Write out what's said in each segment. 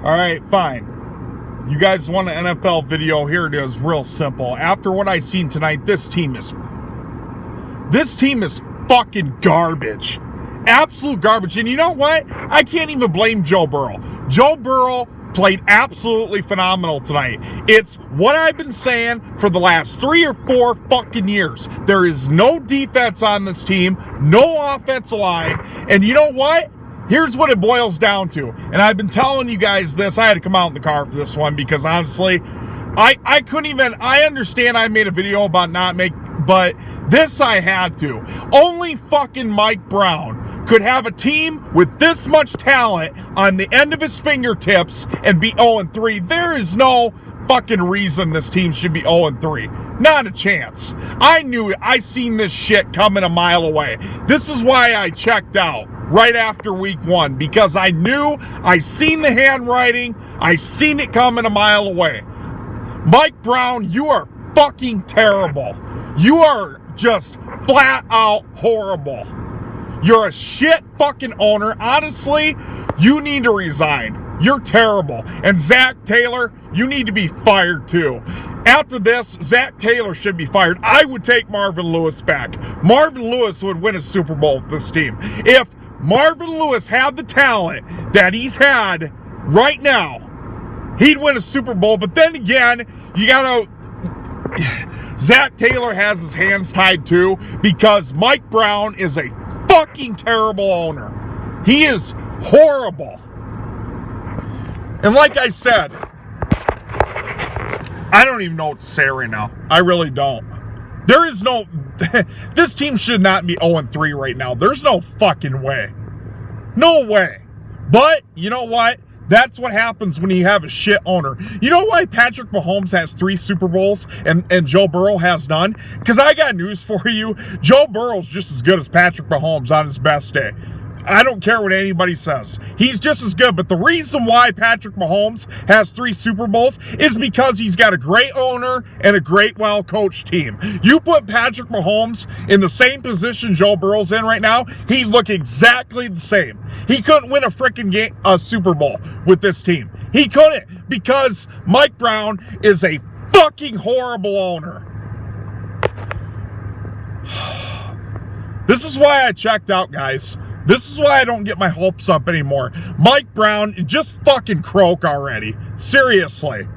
All right, fine. You guys want an NFL video? Here it is, real simple. After what I seen tonight, this team is fucking garbage. Absolute garbage. And you know what? I can't even blame Joe Burrow. Joe Burrow played absolutely phenomenal tonight. It's what I've been saying for the last 3 or 4 fucking years. There is no defense on this team, no offensive line. And you know what? Here's what it boils down to. And I've been telling you guys this. I had to come out in the car for this one because honestly, I couldn't even, I understand I made a video about but this I had to. Only fucking Mike Brown could have a team with this much talent on the end of his fingertips and be 0-3. There is no fucking reason this team should be 0-3. Not a chance. I knew it. I seen this shit coming a mile away. This is why I checked out right after week 1, because I knew, I seen the handwriting, I seen it coming a mile away. Mike Brown, you are fucking terrible. You are just flat out horrible. You're a shit fucking owner. Honestly, you need to resign. You're terrible. And Zach Taylor, you need to be fired too. After this, Zach Taylor should be fired. I would take Marvin Lewis back. Marvin Lewis would win a Super Bowl with this team. If Marvin Lewis had the talent that he's had right now, he'd win a Super Bowl. But then again, you gotta, Zach Taylor has his hands tied too, because Mike Brown is a fucking terrible owner. He is horrible. And like I said, I don't even know what to say right now. I really don't. There is no, this team should not be 0-3 right now. There's no fucking way. No way. But, you know what? That's what happens when you have a shit owner. You know why Patrick Mahomes has 3 Super Bowls and Joe Burrow has none? Because I got news for you. Joe Burrow's just as good as Patrick Mahomes on his best day. I don't care what anybody says. He's just as good. But the reason why Patrick Mahomes has 3 Super Bowls is because he's got a great owner and a great, well-coached team. You put Patrick Mahomes in the same position Joe Burrow's in right now, he'd look exactly the same. He couldn't win a freaking Super Bowl with this team. He couldn't, because Mike Brown is a fucking horrible owner. This is why I checked out, guys. This is why I don't get my hopes up anymore. Mike Brown, just fucking croak already. Seriously.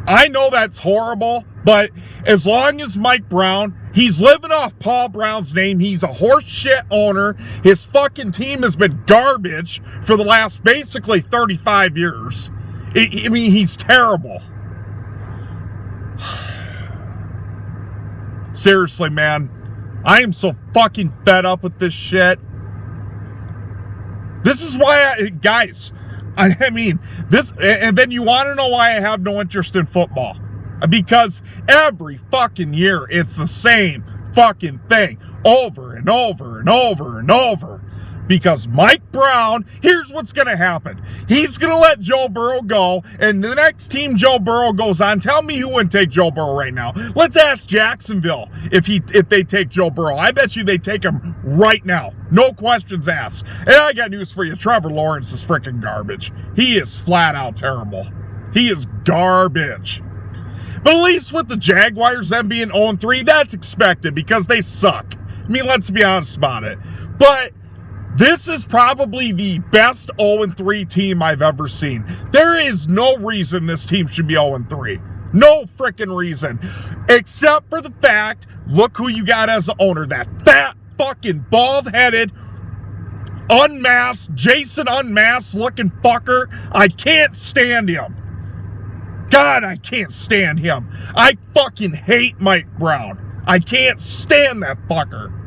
I know that's horrible, but as long as Mike Brown, he's living off Paul Brown's name, he's a horse shit owner. His fucking team has been garbage for the last basically 35 years. I mean, he's terrible. Seriously, man. I am so fucking fed up with this shit. This is why guys, I mean, this, and then you want to know why I have no interest in football. Because every fucking year, it's the same fucking thing. Over and over and over and over. Because Mike Brown, here's what's going to happen. He's going to let Joe Burrow go, and the next team Joe Burrow goes on, tell me who wouldn't take Joe Burrow right now. Let's ask Jacksonville if they take Joe Burrow. I bet you they take him right now. No questions asked. And I got news for you. Trevor Lawrence is freaking garbage. He is flat out terrible. He is garbage. But at least with the Jaguars, them being 0-3, that's expected because they suck. I mean, let's be honest about it. But this is probably the best 0-3 team I've ever seen. There is no reason this team should be 0-3. No freaking reason. Except for the fact, look who you got as the owner. That fat, fucking, bald-headed, unmasked, Jason Unmasked looking fucker. I can't stand him. God, I can't stand him. I fucking hate Mike Brown. I can't stand that fucker.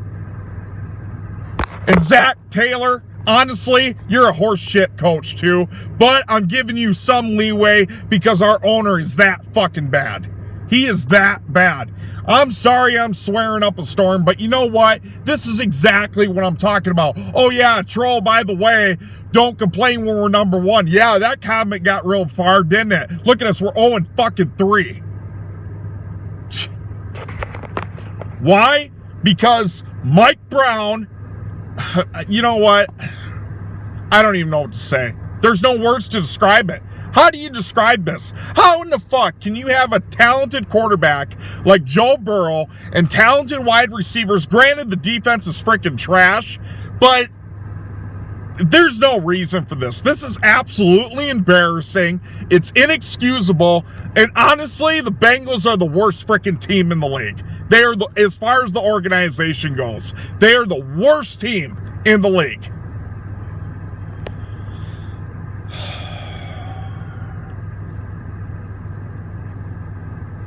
And Zach Taylor, honestly, you're a horseshit coach too, but I'm giving you some leeway because our owner is that fucking bad. He is that bad. I'm sorry I'm swearing up a storm, but you know what? This is exactly what I'm talking about. Oh yeah, troll, by the way, don't complain when we're number 1. Yeah, that comment got real far, didn't it? Look at us, we're 0-3. Why? Because Mike Brown, you know what? I don't even know what to say. There's no words to describe it. How do you describe this? How in the fuck can you have a talented quarterback like Joe Burrow and talented wide receivers? Granted, the defense is freaking trash, but there's no reason for this. This is absolutely embarrassing. It's inexcusable. And honestly, the Bengals are the worst freaking team in the league. They are, as far as the organization goes, they are the worst team in the league.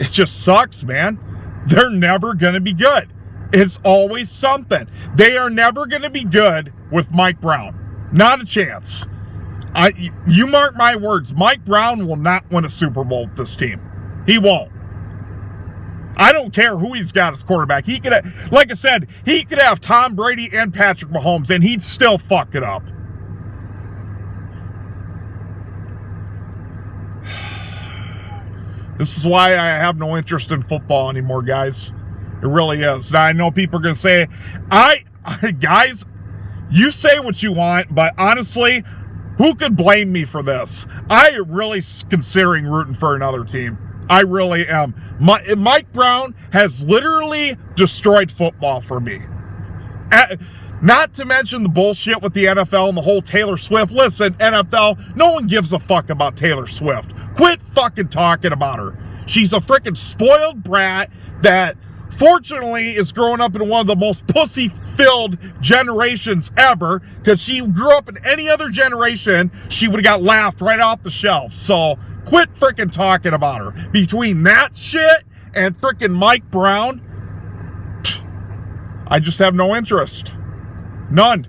It just sucks, man. They're never going to be good. It's always something. They are never going to be good with Mike Brown. Not a chance. You mark my words, Mike Brown will not win a Super Bowl with this team. He won't. I don't care who he's got as quarterback. He could have, like I said, he could have Tom Brady and Patrick Mahomes, and he'd still fuck it up. This is why I have no interest in football anymore, guys. It really is. Now, I know people are going to say, guys, you say what you want, but honestly, who could blame me for this? I am really considering rooting for another team. I really am. Mike Brown has literally destroyed football for me. Not to mention the bullshit with the NFL and the whole Taylor Swift. Listen, NFL, no one gives a fuck about Taylor Swift. Quit fucking talking about her. She's a freaking spoiled brat that fortunately is growing up in one of the most pussy-filled generations ever, because she grew up in any other generation, she would have got laughed right off the shelf. So quit freaking talking about her. Between that shit and freaking Mike Brown, I just have no interest. None.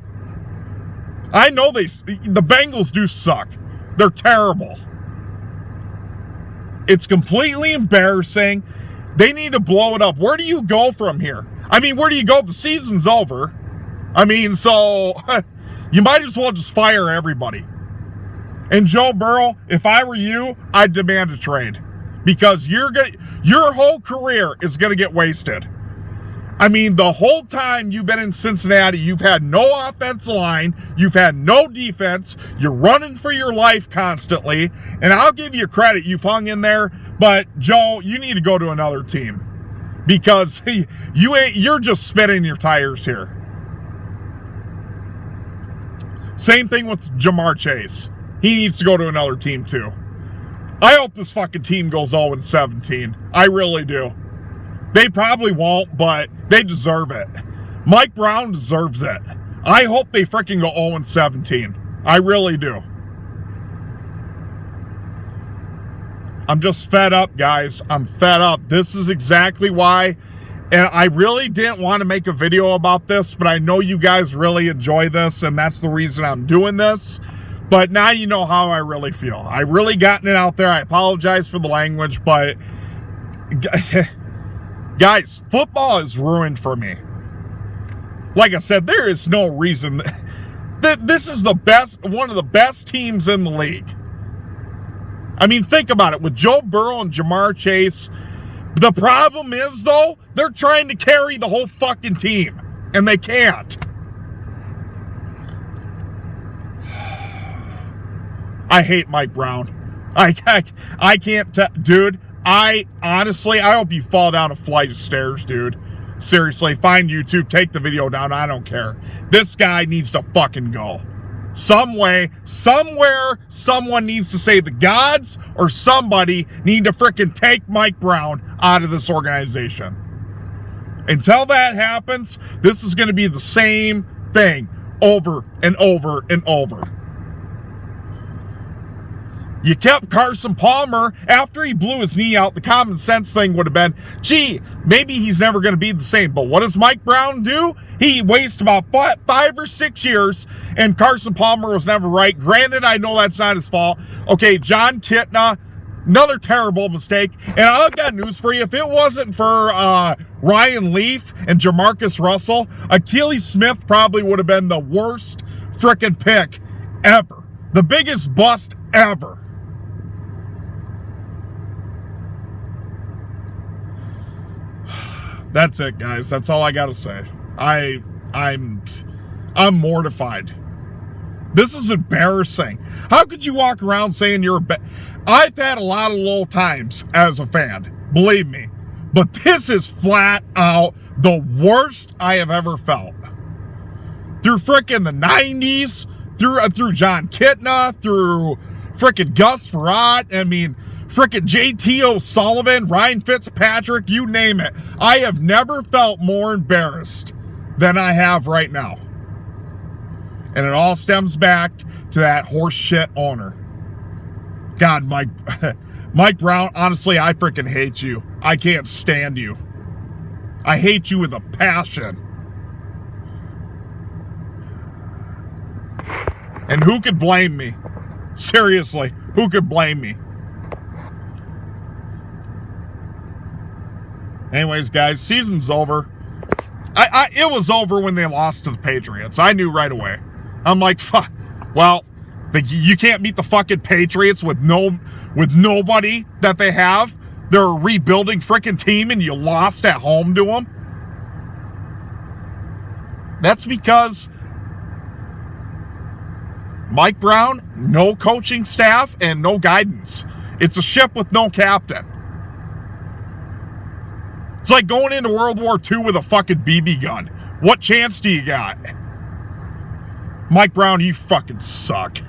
I know the Bengals do suck. They're terrible. It's completely embarrassing. They need to blow it up. Where do you go from here? I mean, where do you go? The season's over. I mean, so you might as well just fire everybody. And Joe Burrow, if I were you, I'd demand a trade, because your whole career is going to get wasted. I mean, the whole time you've been in Cincinnati, you've had no offensive line, you've had no defense, you're running for your life constantly, and I'll give you credit, you've hung in there, but Joe, you need to go to another team, because you're just spinning your tires here. Same thing with Ja'Marr Chase. He needs to go to another team too. I hope this fucking team goes 0-17. I really do. They probably won't, but they deserve it. Mike Brown deserves it. I hope they freaking go 0-17. I really do. I'm just fed up, guys. I'm fed up. This is exactly why. And I really didn't want to make a video about this, but I know you guys really enjoy this, and that's the reason I'm doing this. But now you know how I really feel. I really gotten it out there. I apologize for the language, but guys, football is ruined for me. Like I said, there is no reason that this is one of the best teams in the league. I mean, think about it. With Joe Burrow and Ja'Marr Chase, the problem is, though, they're trying to carry the whole fucking team, and they can't. I hate Mike Brown. I can't, dude. I hope you fall down a flight of stairs, dude. Seriously, find YouTube, take the video down. I don't care. This guy needs to fucking go. Some way, somewhere, someone needs to say the gods or somebody need to freaking take Mike Brown out of this organization. Until that happens, this is going to be the same thing over and over and over. You kept Carson Palmer after he blew his knee out. The common sense thing would have been, gee, maybe he's never going to be the same. But what does Mike Brown do? He wastes about 5 or 6 years, and Carson Palmer was never right. Granted, I know that's not his fault. Okay, John Kitna, another terrible mistake. And I've got news for you. If it wasn't for Ryan Leaf and Jamarcus Russell, Akili Smith probably would have been the worst frickin' pick ever. The biggest bust ever. That's it, guys. That's all I gotta say. I'm mortified. This is embarrassing. How could you walk around saying you're I've had a lot of low times as a fan, believe me. But this is flat out the worst I have ever felt. Through frickin' the 90s, through John Kitna, through frickin' Gus Frerotte, I mean, frickin' JT O'Sullivan, Ryan Fitzpatrick, you name it. I have never felt more embarrassed than I have right now. And it all stems back to that horse shit owner. God, Mike Brown, honestly, I freaking hate you. I can't stand you. I hate you with a passion. And who could blame me? Seriously, who could blame me? Anyways, guys, season's over. It was over when they lost to the Patriots. I knew right away. I'm like, fuck. Well, you can't beat the fucking Patriots with nobody that they have. They're a rebuilding freaking team, and you lost at home to them. That's because Mike Brown, no coaching staff, and no guidance. It's a ship with no captain. It's like going into World War II with a fucking BB gun. What chance do you got? Mike Brown, you fucking suck.